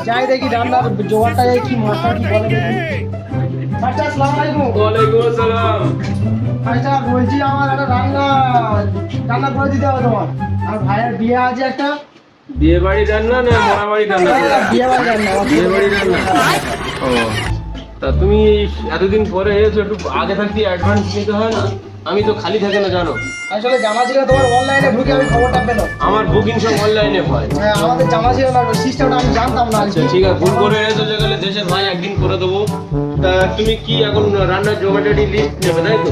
যাই দেখি রান্নার জোগাড়টা কি মশলা কি বলে দেখি। আচ্ছা আসসালামু আলাইকুম। ওয়ালাইকুম আসসালাম। আচ্ছা বলছি আমার একটা রান্না রান্না করে দিতে হবে তোমার। আর ভাইয়ের বিয়ে আছে একটা। বিয়ে বাড়ি রান্না না মরা বাড়ি রান্না? বিয়ে বাড়ি রান্না। বিয়ে বাড়ি রান্না। ও তা তুমি এতদিন পরে এসেছো, একটু আগে থাকতে অ্যাডভান্স নিতে হয় না? আমি তো খালি থাকে না জানো। আসলে জানা ছিল তোমার অনলাইনে ঢুকে আমি খবরটা পেলাম। আমার বুকিং সব অনলাইনে হয়। হ্যাঁ আমাদের জানা ছিল না, সিস্টেমটা আমি জানতাম না। আচ্ছা ঠিক আছে, ভুল করে এসে গেলে দেশের ভাই একদিন করে দেবো। তা তুমি কি এখন রান্নার জোগাড়ি লিস্ট নেবে তাই তো?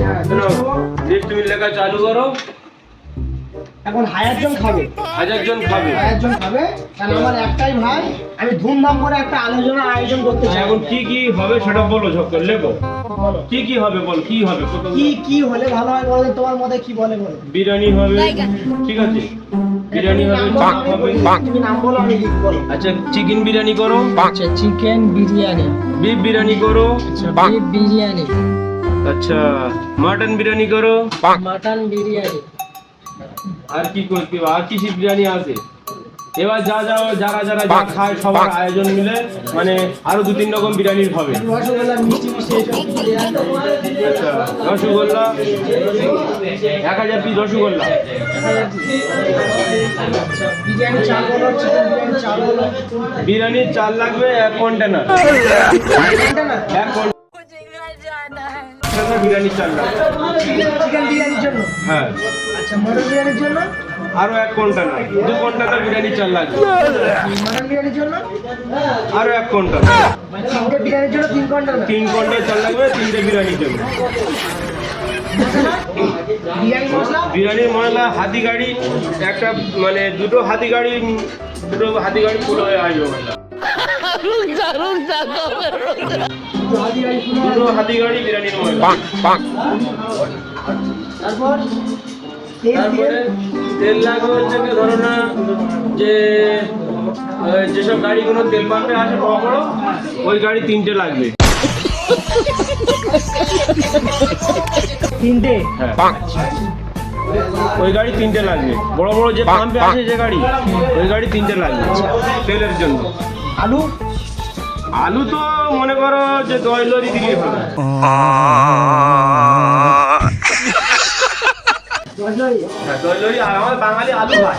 লিস্ট তুমি লেখা চালু করো। এখন হাজারজন খাবে। 1000 জন খাবে? 1000 জন খাবে, কারণ আমার একটাই ভাই। আমি ধুমধাম করে একটা আলোচনার আয়োজন করতে চাই। এখন কি কি হবে সেটা বলো, ঝক করে লেখো। বলো কি কি হবে বল, কি হবে? কি কি হলে ভালো হয় বলো, তোমার মতে কি বলে বলো। বিরিয়ানি হবে, ঠিক আছে, বিরিয়ানি হবে, চাপ হবে। তুমি নাম বলো, আমি লিখ বলো। আচ্ছা চিকেন বিরিয়ানি করো। আচ্ছা চিকেন বিরিয়ানি। বিফ বিরিয়ানি করো। বিফ বিরিয়ানি। আচ্ছা মাটন বিরিয়ানি করো। মাটন বিরিয়ানি। আর কি করতে, আর কি বিরিয়ানি আছে? এবার যারা যা খায় সবার আয়োজন মিলে মানে আরো 2-3 রকম বিরিয়ানির হবে। রসগোল্লা মিষ্টি মিষ্টি এইসব বিরিয়ানি। আচ্ছা রসগোল্লা 1000 পিস রসগোল্লা। আচ্ছা বিরিয়ানি চাল বলো, চিকেন বিরিয়ানি চাল বলো। বিরিয়ানির চাল লাগবে 1 কন্টেনার। কন্টেনার? 1 কন্টেনার বিরিয়ানির চাল লাগবে চিকেন বিরিয়ানির জন্য। হ্যাঁ। আচ্ছা মটন বিরিয়ানির জন্য আরো 1 কন্টেনার, 2 কন্টেনার বিরিয়ানির চাল লাগবে। মটন বিরিয়ানির জন্য আরো 1 কন্টেনার। চিকেন বিরিয়ানির জন্য 3 কন্টেনার। 3 কন্টেনার চাল লাগবে 3টে বিরিয়ানির জন্য। বিরিয়ানি মশলা বিরিয়ানির মশলা হাতি গাড়ি একটা, মানে দুটো হাতি গাড়ি ফুল হয়ে আসবে মশলা। দুটো হাতি গাড়ি বিরিয়ানির মশলা। তারপর তেল তারপরে তেল লাগবে হচ্ছে কি, ধরো না যে যেসব গাড়িগুলো তেল পাম্পে আসে বড় বড়, ওই গাড়ি 3টে লাগবে। 3টে? হ্যাঁ ওই গাড়ি 3টে লাগবে, বড় বড় যে পাম্পে আসে যে গাড়ি, ওই গাড়ি 3টে লাগবে তেলের জন্য। আলু? আলু তো মনে করো যে 10 লরি দিলেই হবে। 10 লরি? হ্যাঁ 10 লরি, আর আমার বাঙালি আলু ভাই,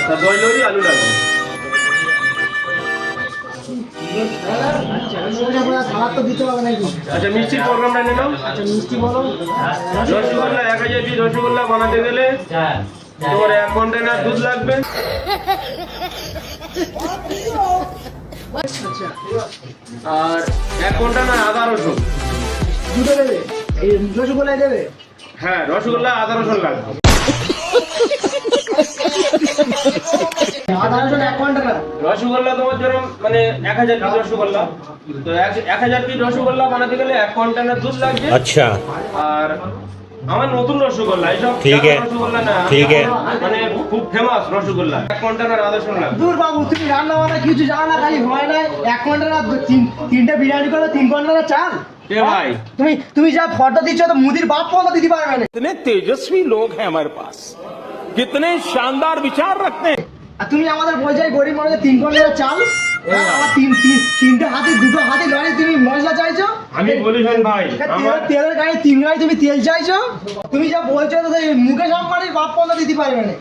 তা 10 লরি আলু লাগবে। সালাদ তো দিতে হবে নাকি? আচ্ছা মিষ্টির প্রোগ্রামটা নিয়ে নাও। আচ্ছা মিষ্টি বলো। রসগোল্লা 1000 পিস রসগোল্লা বানাতে গেলে তোমার 1 কন্টেনার দুধ লাগবে। আচ্ছা আর 1 কন্টেনার আদা রসুন। দুটো দেবে? এই রসগোল্লায় দেবে? হ্যাঁ রসগোল্লা আদা রসুন লাগবে। আদা রসুন 1 কন্টেনার। রসগোল্লা তোমার যেরকম মানে 1000 পিস রসগোল্লা, তো 1000 পিস রসগোল্লা বানাতে গেলে 1 কন্টেনার দুধ লাগবে। अच्छा আর আমার নতুন রসগোল্লা, এইসব ঠিক আছে, রসগোল্লা না, ঠিক আছে। মানে খুব ফেমাস রসগোল্লা। 1 কন্টেনার আদা রসুন লাগবে। দূর বাবু, তুমি রান্না বান্না কিছু জানো না, খালি হয় না 1 কন্টেনার 3টে বিরিয়ানি করবে 3 কন্টেনার চাল। এ ভাই তুমি যা ফটো দিচ্ছ তো মুদির বাপ পর্যন্ত দিতে পারবে না। कितने तेजस्वी लोग हैं हमारे पास, कितने शानदार विचार रखते हैं। আর তুমি আমাদের বলছো গরিব মানুষের 3 কন্টেনার চাল, আমার তিনটে হাতে দুটো হাতে লরি তুমি মশলা চাইছো। আমি বলি শোন ভাই, আমার তেলের গাড়ি 3 গাড়ি তুমি তেল চাইছো। তুমি যা বলছো তো মুকেশ আম্বানির বাপ পর্যন্ত দিতে পারবে না।